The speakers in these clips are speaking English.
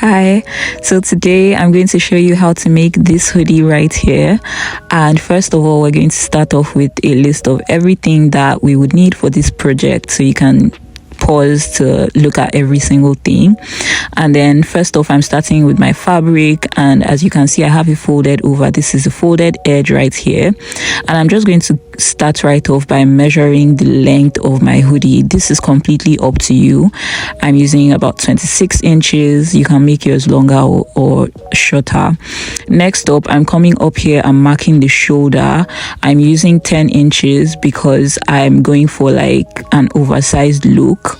Hi, so today I'm going to show you how to make this hoodie right here. And first of all, we're going to start off with a list of everything that we would need for this project, so you can pause to look at every single thing. And then first off, I'm starting with my fabric, and as you can see, I have it folded over. This is a folded edge right here, and I'm just going to start right off by measuring the length of my hoodie. This is completely up to you. I'm using about 26 inches. You can make yours longer or shorter. Next up, I'm coming up here and marking the shoulder. I'm using 10 inches because I'm going for like an oversized look.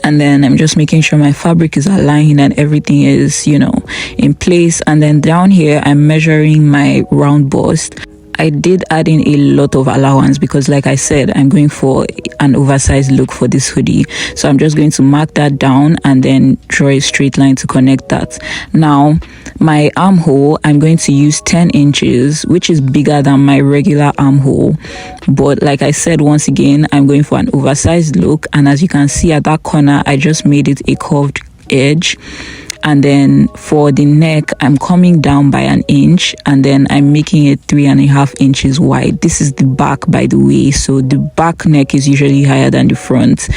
And then I'm just making sure my fabric is aligned and everything is, in place. And then down here, I'm measuring my round bust. I did add in a lot of allowance because, like I said, I'm going for an oversized look for this hoodie. So I'm just going to mark that down and then draw a straight line to connect that. Now, my armhole, I'm going to use 10 inches, which is bigger than my regular armhole. But like I said, once again, I'm going for an oversized look. And as you can see at that corner, I just made it a curved edge. And then for the neck, I'm coming down by an inch, and then I'm making it 3.5 inches wide. This is the back, by the way, so the back neck is usually higher than the front.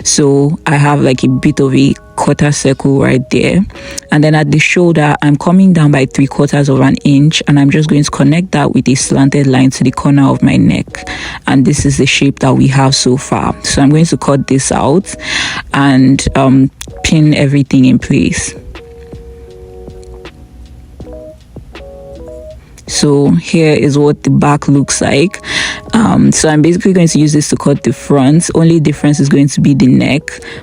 So I have like a bit of a quarter circle right there. And then at the shoulder, I'm coming down by 3/4 of an inch, and I'm just going to connect that with a slanted line to the corner of my neck. And this is the shape that we have so far. So I'm going to cut this out and pin everything in place. So here is what the back looks like. So I'm basically going to use this to cut the front. Only difference is going to be the neck,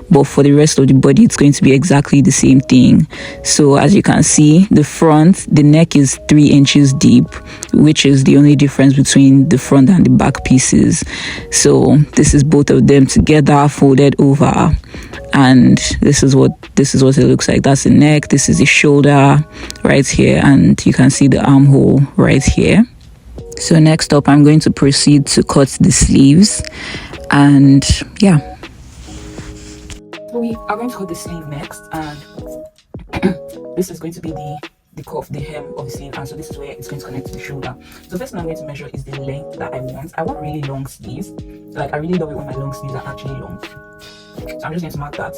but for the rest of the body, it's going to be exactly the same thing. So as you can see, the neck is 3 inches deep, which is the only difference between the front and the back pieces. So this is both of them together, folded over. And this is what it looks like. That's the neck, this is the shoulder right here, and you can see the armhole right here. So next up, I'm going to proceed to cut the sleeves, and yeah. So we are going to cut the sleeve next, and this is going to be the cuff, the hem of the sleeve, and so this is where it's going to connect to the shoulder. So first thing I'm going to measure is the length that I want. I want really long sleeves. Like, I really love it when my long sleeves are actually long. So I'm just going to mark that.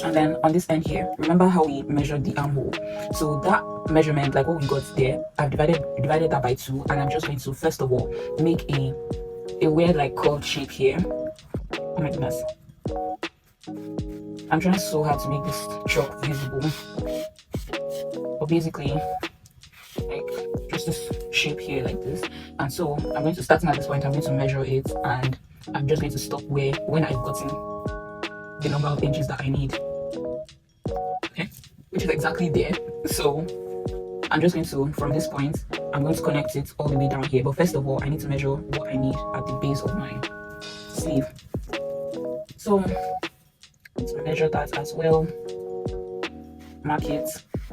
And then on this end here, remember how we measured the armhole? So that measurement, like what we got there, I've divided that by 2, and I'm just going to first of all make a weird like curved shape here. Oh my goodness. I'm trying so hard to make this chalk visible. But basically, like just this shape here like this. And so I'm going to start at this point, I'm going to measure it, and I'm just going to stop when I've gotten the number of inches that I need. Okay, which is exactly there. So I'm just going to, from this point, I'm going to connect it all the way down here. But first of all, I need to measure what I need at the base of my sleeve. So let's measure that as well. Mark it,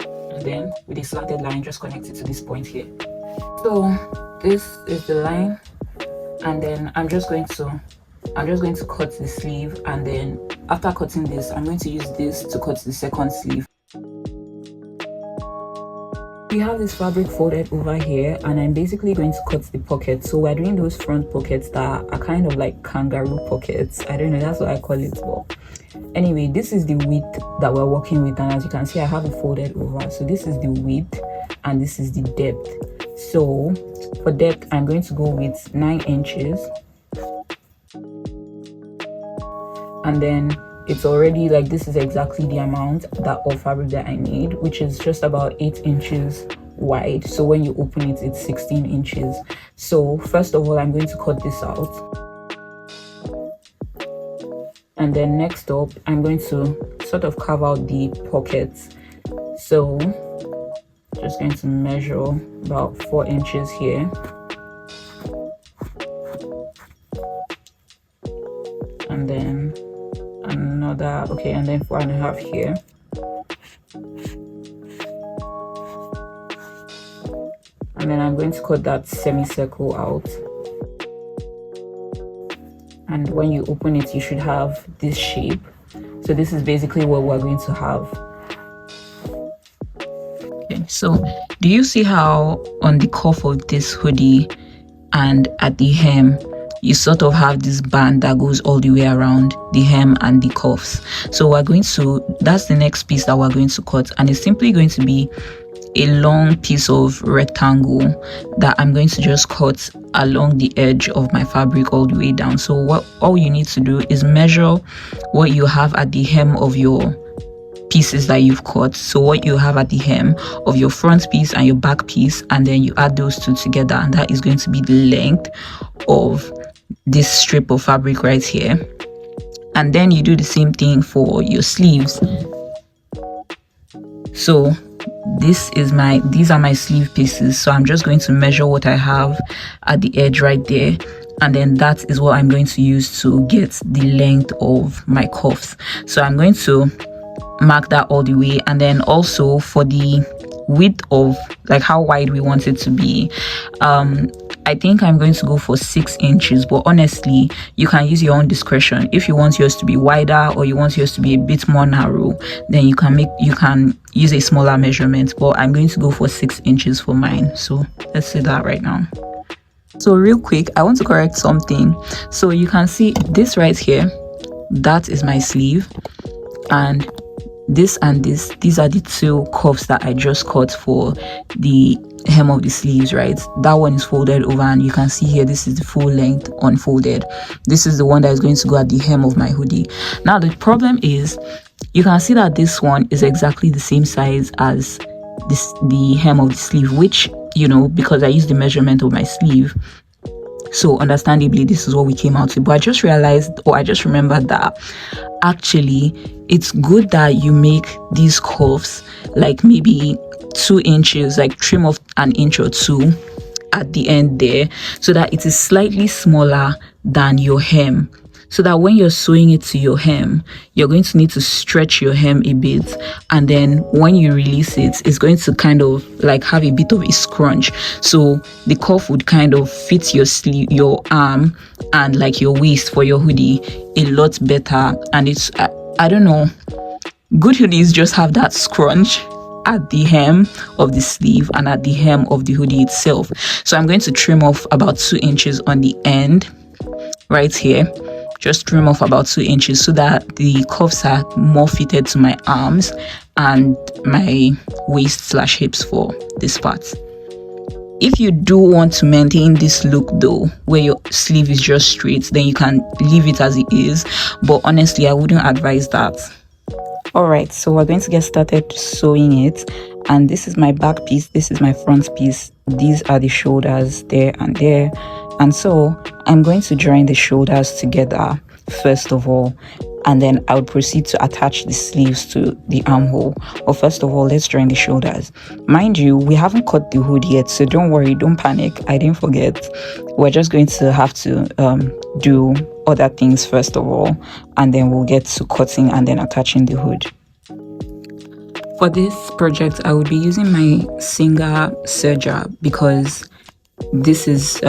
and then with a slanted line, just connect it to this point here. So this is the line, and then I'm just going to cut the sleeve, and then after cutting this, I'm going to use this to cut the second sleeve. We have this fabric folded over here, and I'm basically going to cut the pockets. So we're doing those front pockets that are kind of like kangaroo pockets. I don't know, that's what I call it. But anyway, this is the width that we're working with, and as you can see, I have it folded over. So this is the width, and this is the depth. So for depth, I'm going to go with 9 inches. And then it's already like, this is exactly the amount of fabric that I need, which is just about 8 inches wide. So when you open it, it's 16 inches. So first of all, I'm going to cut this out. And then next up, I'm going to sort of carve out the pockets. So just going to measure about 4 inches here. And then another, okay, and then 4.5 here. And then I'm going to cut that semicircle out. and when you open it you should have this shape. So this is basically what we're going to have. Okay, so do you see how on the cuff of this hoodie and at the hem you sort of have this band that goes all the way around the hem and the cuffs? So we're going to, that's the next piece that we're going to cut, and it's simply going to be a long piece of rectangle that I'm going to just cut along the edge of my fabric all the way down. So what all you need to do is measure what you have at the hem of your pieces that you've cut. So what you have at the hem of your front piece and your back piece, and then you add those two together, and that is going to be the length of this strip of fabric right here. And then you do the same thing for your sleeves. So these are my sleeve pieces, so I'm just going to measure what I have at the edge right there, and then that is what I'm going to use to get the length of my cuffs. So I'm going to mark that all the way, and then also for the width of like how wide we want it to be, I think I'm going to go for 6 inches, but honestly you can use your own discretion. If you want yours to be wider or you want yours to be a bit more narrow, then you can use a smaller measurement, but I'm going to go for 6 inches for mine. So let's do that right now. So real quick, I want to correct something. So you can see this right here, that is my sleeve, and this and these are the two cuffs that I just cut for the hem of the sleeves, right? That one is folded over, and you can see here this is the full length unfolded. This is the one that is going to go at the hem of my hoodie. Now the problem is you can see that this one is exactly the same size as the hem of the sleeve, which, you know, because I used the measurement of my sleeve, so understandably this is what we came out to. But I just realized, or I just remembered, that actually it's good that you make these cuffs like maybe 2 inches, like trim off an inch or two at the end there, so that it is slightly smaller than your hem, so that when you're sewing it to your hem, you're going to need to stretch your hem a bit, and then when you release it, it's going to kind of like have a bit of a scrunch, so the cuff would kind of fit your sleeve, your arm, and like your waist for your hoodie a lot better. And it's I don't know, good hoodies just have that scrunch at the hem of the sleeve and at the hem of the hoodie itself. So I'm going to trim off about 2 inches on the end right here. Just trim off about 2 inches so that the cuffs are more fitted to my arms and my waist / hips for this part. If you do want to maintain this look though, where your sleeve is just straight, then you can leave it as it is, but honestly I wouldn't advise that. Alright, so we're going to get started sewing it, and this is my back piece, this is my front piece, these are the shoulders there and there. And so I'm going to join the shoulders together first of all, and then I would proceed to attach the sleeves to the armhole. But first of all, let's join the shoulders. Mind you, we haven't cut the hood yet, so don't worry, don't panic, I didn't forget. We're just going to have to do other things first of all, and then we'll get to cutting and then attaching the hood. For this project, I would be using my Singer serger because this is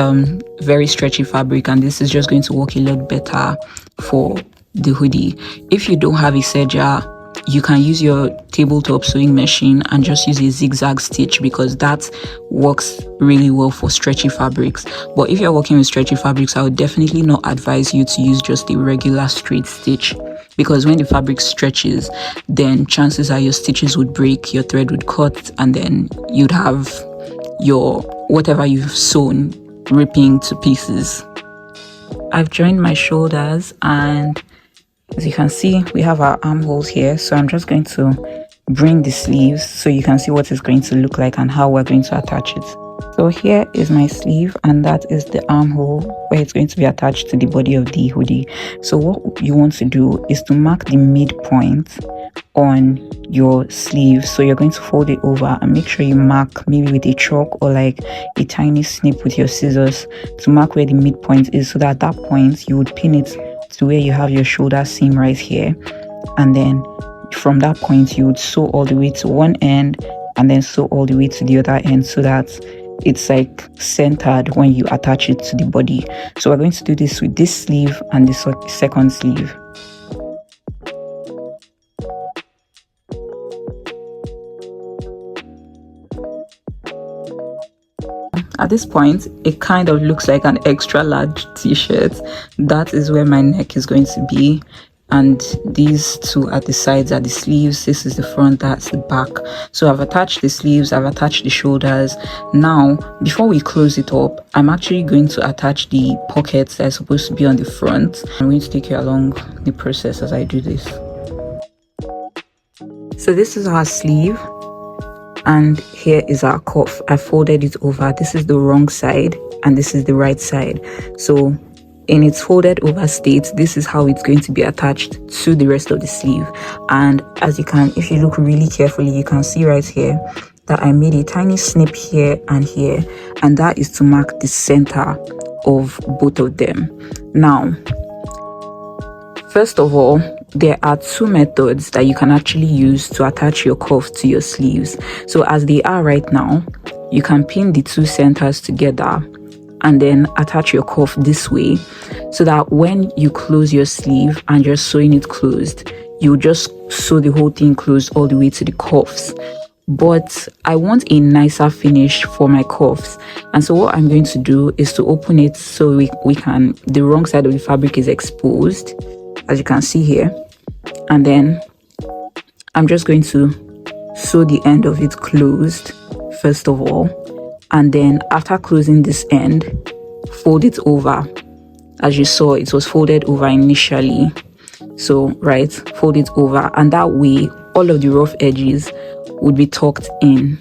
very stretchy fabric, and this is just going to work a lot better for the hoodie. If you don't have a serger, you can use your tabletop sewing machine and just use a zigzag stitch, because that works really well for stretchy fabrics. But if you're working with stretchy fabrics, I would definitely not advise you to use just a regular straight stitch, because when the fabric stretches, then chances are your stitches would break, your thread would cut, and then you'd have your whatever you've sewn ripping to pieces. I've joined my shoulders, and as you can see, we have our armholes here. So I'm just going to bring the sleeves so you can see what it's going to look like and how we're going to attach it. So here is my sleeve, and that is the armhole where it's going to be attached to the body of the hoodie. So what you want to do is to mark the midpoint on your sleeve. So you're going to fold it over and make sure you mark maybe with a chalk or like a tiny snip with your scissors to mark where the midpoint is, so that at that point you would pin it to where you have your shoulder seam right here, and then from that point you would sew all the way to one end and then sew all the way to the other end, so that it's like centered when you attach it to the body. So we're going to do this with this sleeve and this second sleeve. At this point, it kind of looks like an extra large t-shirt. That is where my neck is going to be, and these two at the sides are the sleeves. This is the front, that's the back. So I've attached the sleeves, I've attached the shoulders. Now before we close it up, I'm actually going to attach the pockets that are supposed to be on the front. I'm going to take you along the process as I do this. So this is our sleeve, and here is our cuff. I folded it over. This is the wrong side and this is the right side. So in its folded over state, this is how it's going to be attached to the rest of the sleeve. And as you can, if you look really carefully, you can see right here that I made a tiny snip here, and that is to mark the center of both of them. Now, first of all, there are two methods that you can actually use to attach your cuff to your sleeves. So as they are right now, you can pin the two centers together and then attach your cuff this way, so that when you close your sleeve and you're sewing it closed, you just sew the whole thing closed all the way to the cuffs. But I want a nicer finish for my cuffs, and so what I'm going to do is to open it so we can, the wrong side of the fabric is exposed, as you can see here, and then I'm just going to sew the end of it closed first of all, and then after closing this end, fold it over. As you saw, it was folded over initially, so right, fold it over, and that way all of the rough edges would be tucked in.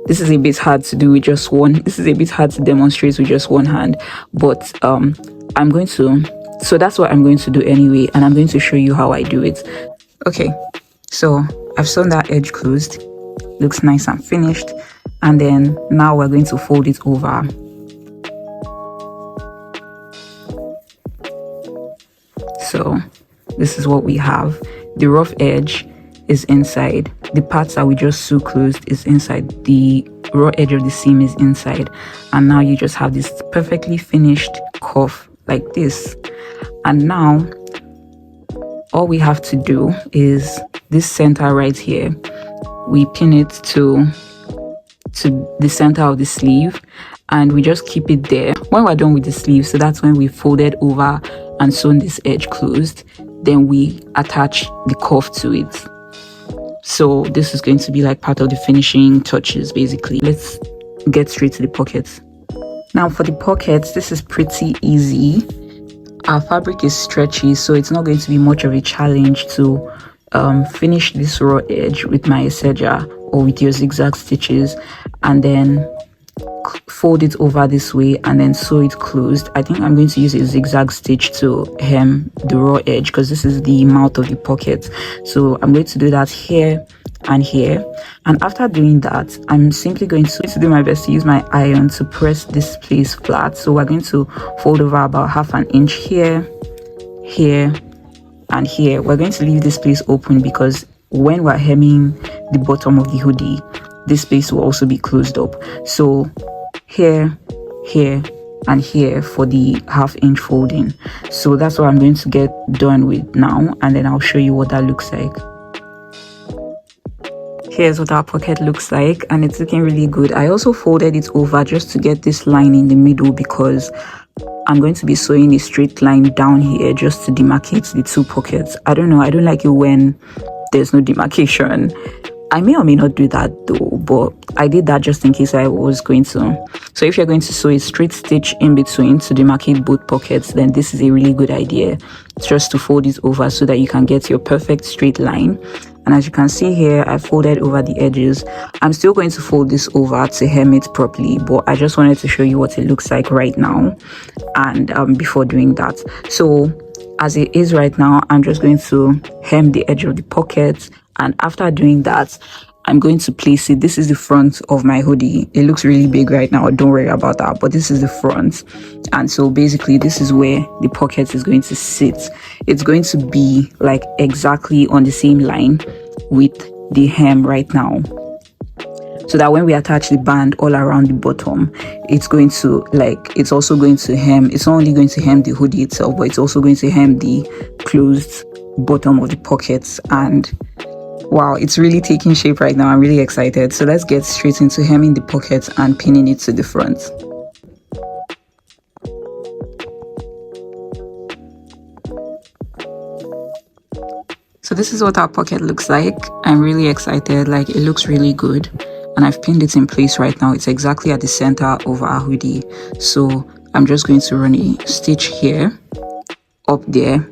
This is a bit hard to do with just one, this is a bit hard to demonstrate with just one hand, but I'm going to, so that's what I'm going to do anyway, and I'm going to show you how I do it. Okay, so I've sewn that edge closed, looks nice and finished, and then now we're going to fold it over. So this is what we have. The rough edge is inside, the parts that we just sew closed is inside, the raw edge of the seam is inside, and now you just have this perfectly finished cuff like this. And now all we have to do is this center right here, we pin it to the center of the sleeve, and we just keep it there when we're done with the sleeve. So that's when we folded over and sewn this edge closed, then we attach the cuff to it. So this is going to be like part of the finishing touches basically. Let's get straight to the pockets. Now for the pockets, this is pretty easy. Our fabric is stretchy, so it's not going to be much of a challenge to finish this raw edge with my serger or with your zigzag stitches, and then fold it over this way and then sew it closed. I think I'm going to use a zigzag stitch to hem the raw edge because this is the mouth of the pocket. So I'm going to do that here and here, and after doing that, I'm simply going to do my best to use my iron to press this place flat. So we're going to fold over about ½ an inch here, here, and here. We're going to leave this place open because when we're hemming the bottom of the hoodie, this space will also be closed up. So here, here, and here for the ½ inch folding. So that's what I'm going to get done with now, and then I'll show you what that looks like. Here's what our pocket looks like, and it's looking really good. I also folded it over just to get this line in the middle because I'm going to be sewing a straight line down here just to demarcate the two pockets. I don't know, I don't like it when there's no demarcation. I may or may not do that though, but I did that just in case I was going to. So if you're going to sew a straight stitch in between to demarcate both pockets, then this is a really good idea. It's just to fold it over so that you can get your perfect straight line. And as you can see here, I folded over the edges. I'm still going to fold this over to hem it properly, but I just wanted to show you what it looks like right now and before doing that. So as it is right now, I'm just going to hem the edge of the pocket, and after doing that, I'm going to place it. This is the front of my hoodie. It looks really big right now, don't worry about that, but this is the front. And so basically this is where the pocket is going to sit. It's going to be like exactly on the same line with the hem right now. So so that when we attach the band all around the bottom, it's going to it's also going to hem. It's not only going to hem the hoodie itself, but it's also going to hem the closed bottom of the pockets. And wow, it's really taking shape right now. I'm really excited. So let's get straight into hemming the pockets and pinning it to the front. So this is what our pocket looks like. I'm really excited. Like, it looks really good, and I've pinned it in place right now. It's exactly at the center of our hoodie. So I'm just going to run a stitch here, up there,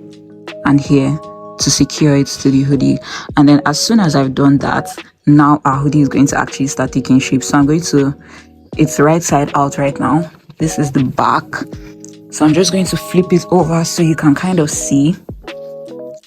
and here to secure it to the hoodie. And then as soon as I've done that, now our hoodie is going to actually start taking shape. So I'm going to, it's right side out right now. This is the back. So I'm just going to flip it over so you can kind of see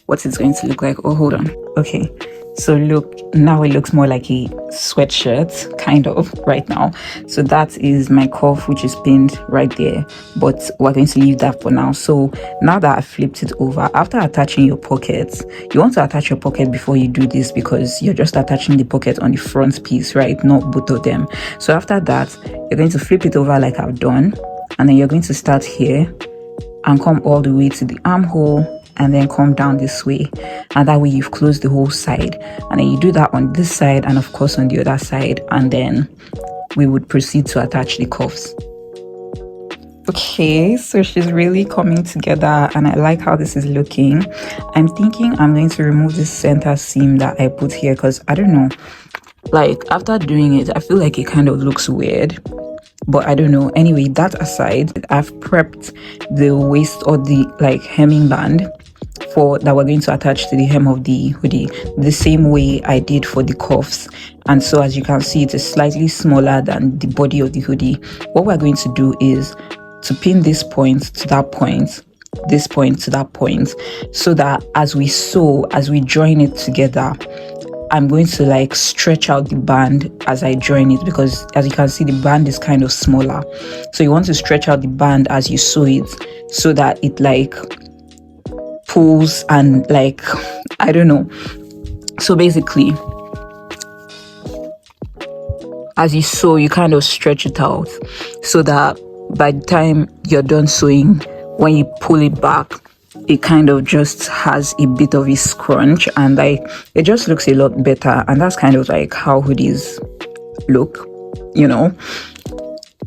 what it's going to look like. Oh, hold on. Okay, so look, now it looks more like a sweatshirt kind of right now. So that is my cuff, which is pinned right there, but we're going to leave that for now. So now that I flipped it over, after attaching your pockets, you want to attach your pocket before you do this, because you're just attaching the pocket on the front piece, right? Not both of them. So after that, you're going to flip it over like I've done, and then you're going to start here and come all the way to the armhole, and then come down this way, and that way you've closed the whole side. And then you do that on this side and of course on the other side, and then we would proceed to attach the cuffs. Okay, so she's really coming together, and I like how this is looking. I'm thinking I'm going to remove this center seam that I put here, because I don't know, like after doing it, I feel like it kind of looks weird, but I don't know. Anyway, that aside, I've prepped the waist, or the hemming band that we're going to attach to the hem of the hoodie, the same way I did for the cuffs. And so as you can see, it is slightly smaller than the body of the hoodie. What we're going to do is to pin this point to that point, this point to that point, so that as we sew, as we join it together, I'm going to stretch out the band as I join it, because as you can see, the band is kind of smaller. So you want to stretch out the band as you sew it, so that it pulls and I don't know. So basically, as you sew, you kind of stretch it out, so that by the time you're done sewing, when you pull it back, it kind of just has a bit of a scrunch, and it just looks a lot better. And that's kind of how hoodies look, you know.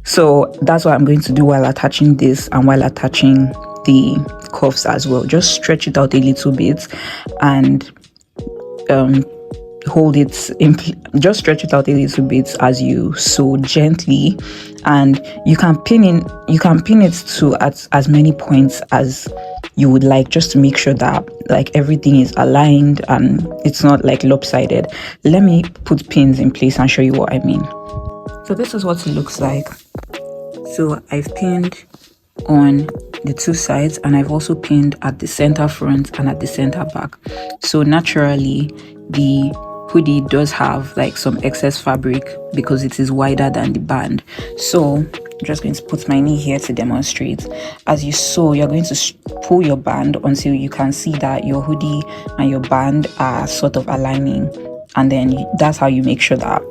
So that's what I'm going to do while attaching this, and while attaching the cuffs as well. Just stretch it out a little bit and hold it in, just stretch it out a little bit as you sew gently, and you can pin it to at as many points as you would like, just to make sure that everything is aligned and it's not lopsided. Let me put pins in place and show you what I mean. So this is what it looks like. So I've pinned on the two sides, and I've also pinned at the center front and at the center back. So naturally, the hoodie does have some excess fabric because it is wider than the band. So I'm just going to put my knee here to demonstrate. As you sew, you're going to pull your band until you can see that your hoodie and your band are sort of aligning, and then that's how you make sure that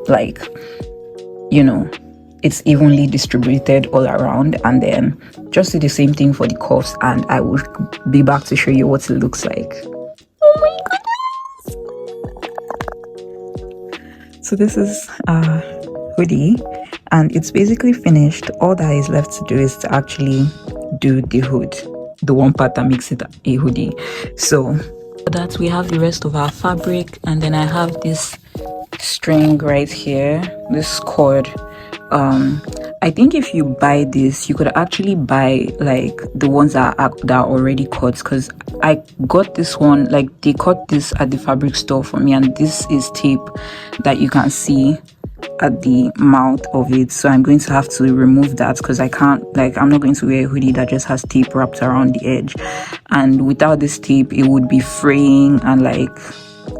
it's evenly distributed all around. And then just do the same thing for the cuffs, and I will be back to show you what it looks like. Oh my goodness! So this is hoodie, and it's basically finished. All that is left to do is to actually do the hood, the one part that makes it a hoodie. So for that, we have the rest of our fabric, and then I have this string right here, this cord. I think if you buy this, you could actually buy the ones that are already cut, because I got this one, they cut this at the fabric store for me, and this is tape that you can see at the mouth of it. So I'm going to have to remove that, because I can't, I'm not going to wear a hoodie that just has tape wrapped around the edge, and without this tape it would be fraying and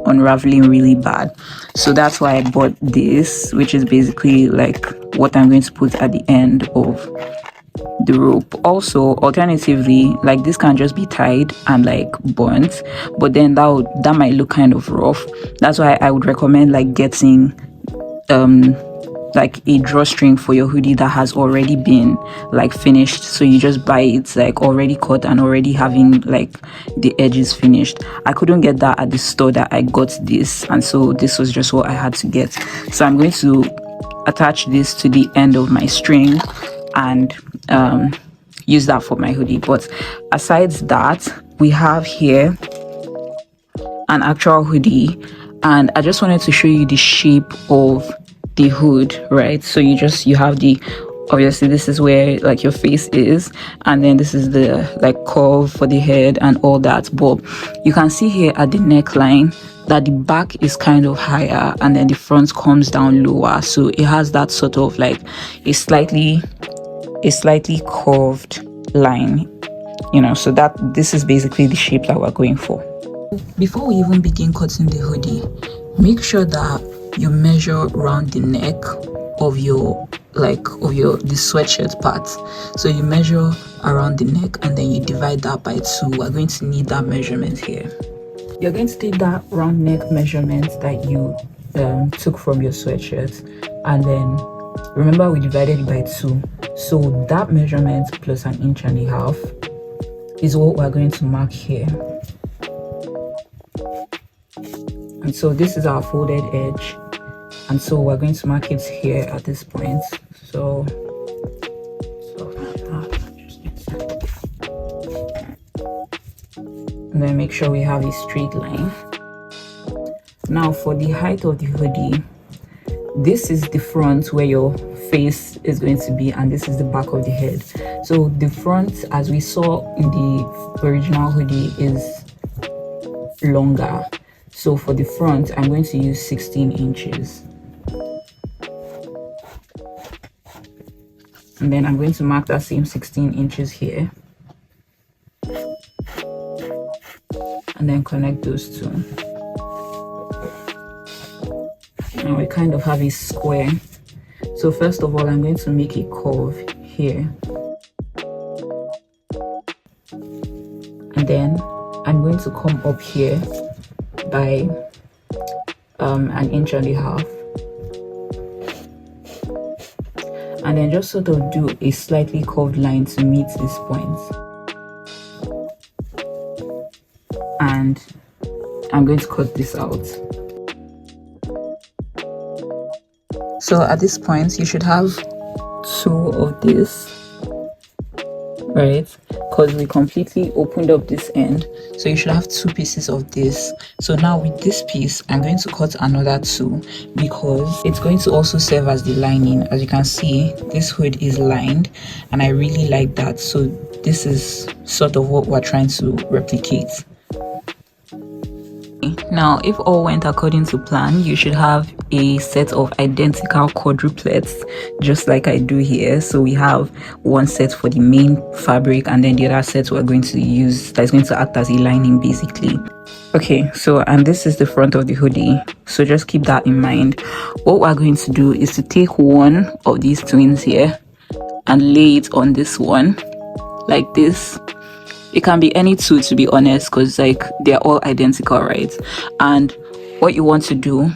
unraveling really bad. So that's why I bought this, which is basically what I'm going to put at the end of the rope. Also, alternatively, this can just be tied and burnt, but then that might look kind of rough. That's why I would recommend getting like a drawstring for your hoodie that has already been like finished, so you just buy it like already cut and already having like the edges finished. I couldn't get that at the store that I got this, and so this was just what I had to get. So I'm going to attach this to the end of my string and use that for my hoodie. But aside that, we have here an actual hoodie, and I just wanted to show you the shape of the hood, right? So you have the, obviously this is where like your face is, and then this is the like curve for the head and all that. But you can see here at the neckline that the back is kind of higher and then the front comes down lower, so it has that sort of like a slightly curved line, you know. So that this is basically the shape that we're going for. Before we even begin cutting the hoodie, make sure that you measure around the neck of your the sweatshirt part. So you measure around the neck and then you divide that by 2. We're going to need that measurement here. You're going to take that round neck measurement that you took from your sweatshirt, and then remember we divided it by 2, so that measurement plus 1.5 inches is what we're going to mark here. And so this is our folded edge, and so we're going to mark it here at this point. So and then make sure we have a straight line. Now for the height of the hoodie, this is the front where your face is going to be, and this is the back of the head. So the front, as we saw in the original hoodie, is longer. So for the front, I'm going to use 16 inches. And then I'm going to mark that same 16 inches here. And then connect those two. Now we kind of have a square. So first of all, I'm going to make a curve here. And then I'm going to come up here by 1.5 inches, and then just sort of do a slightly curved line to meet this point. And I'm going to cut this out. So at this point you should have 2 of this, right? Because we completely opened up this end, so you should have 2 pieces of this. So now with this piece, I'm going to cut another 2 because it's going to also serve as the lining. As you can see, this hood is lined and I really like that. So this is sort of what we're trying to replicate. Now, if all went according to plan, you should have a set of identical quadruplets, just like I do here. So we have one set for the main fabric, and then the other set we're going to use that's going to act as a lining basically. Okay, so and this is the front of the hoodie, so just keep that in mind. What we're going to do is to take one of these twins here and lay it on this one like this. It can be any 2, to be honest, because like they're all identical, right? And what you want to do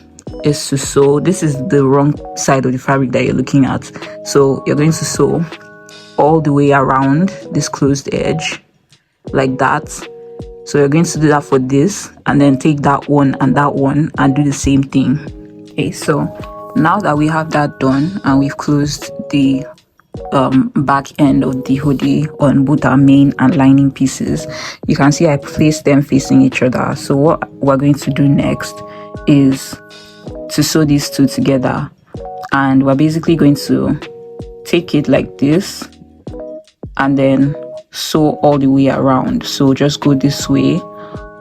is to sew. This is the wrong side of the fabric that you're looking at, so you're going to sew all the way around this closed edge like that. So you're going to do that for this, and then take that one and do the same thing. Okay, so now that we have that done and we've closed the back end of the hoodie on both our main and lining pieces, you can see I placed them facing each other. So what we're going to do next is to sew these 2 together, and we're basically going to take it like this and then sew all the way around. So just go this way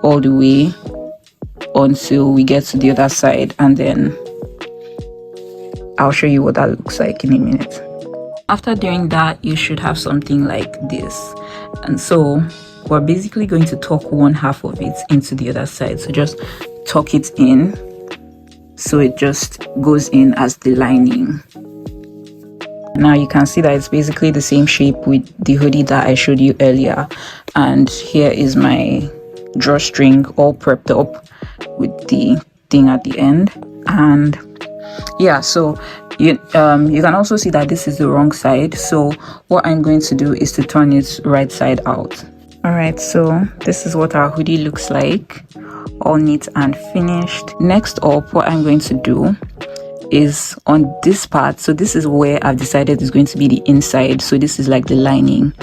all the way until we get to the other side, and then I'll show you what that looks like in a minute. After doing that, you should have something like this. And so we're basically going to tuck one half of it into the other side. So just tuck it in so it just goes in as the lining. Now you can see that it's basically the same shape with the hoodie that I showed you earlier. And here is my drawstring all prepped up with the thing at the end. And Yeah, so you can also see that this is the wrong side. So what I'm going to do is to turn it right side out. All right, so this is what our hoodie looks like, all neat and finished. Next up, what I'm going to do is on this part. So this is where I've decided is going to be the inside. So this is like the lining.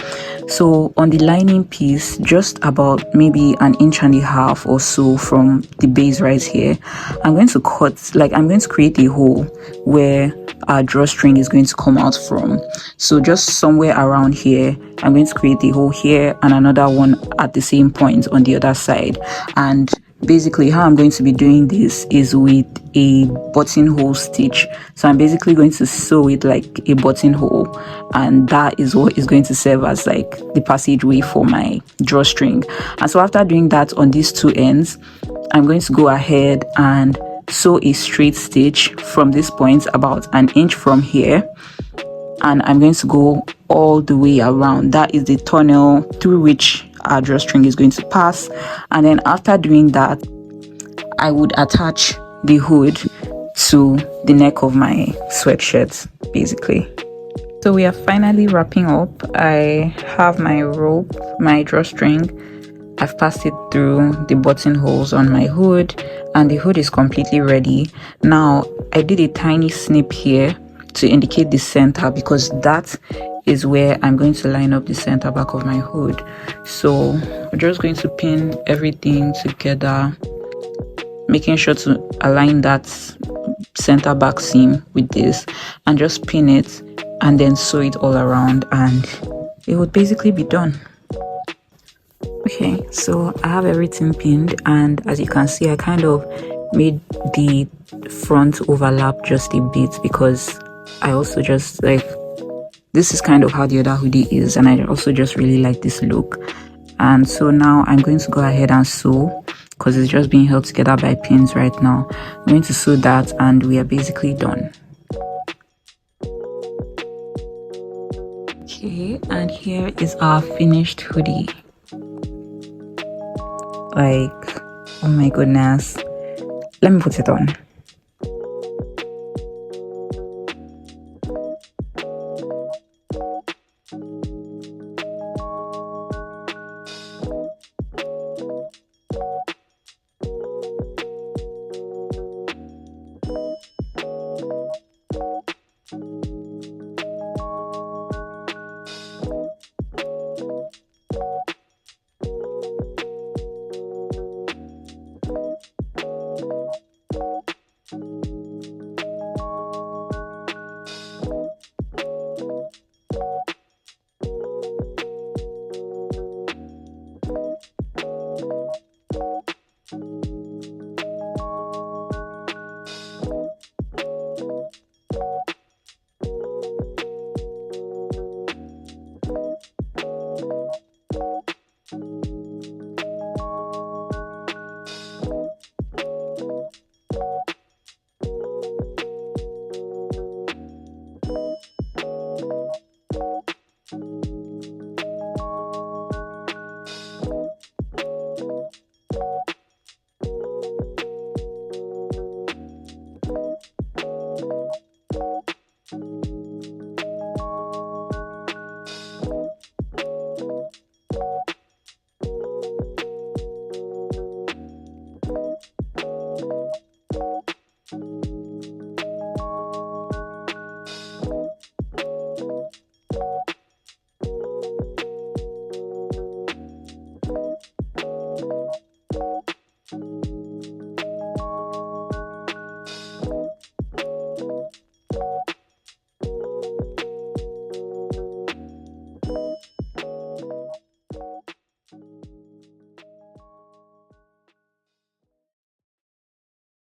So on the lining piece, just about maybe 1.5 inches or so from the base right here, I'm going to cut, like I'm going to create a hole where our drawstring is going to come out from. So just somewhere around here, I'm going to create a hole here and another one at the same point on the other side. And basically how I'm going to be doing this is with a buttonhole stitch. So I'm basically going to sew it like a buttonhole, and that is what is going to serve as like the passageway for my drawstring. And so after doing that on these two ends, I'm going to go ahead and sew a straight stitch from this point about 1 inch from here, and I'm going to go all the way around. That is the tunnel through which our drawstring is going to pass. And then after doing that, I would attach the hood to the neck of my sweatshirt basically. So we are finally wrapping up. I have my rope, my drawstring. I've passed it through the buttonholes on my hood, and the hood is completely ready. Now I did a tiny snip here to indicate the center, because that is where I'm going to line up the center back of my hood. So we're just going to pin everything together, making sure to align that center back seam with this, and just pin it and then sew it all around, and it would basically be done. Okay, so I have everything pinned, and as you can see, I kind of made the front overlap just a bit because I also just like, this is kind of how the other hoodie is, and I also just really like this look. And so now I'm going to go ahead and sew, because it's just being held together by pins right now. I'm going to sew that and we are basically done. Okay, and here is our finished hoodie. Like, oh my goodness, let me put it on.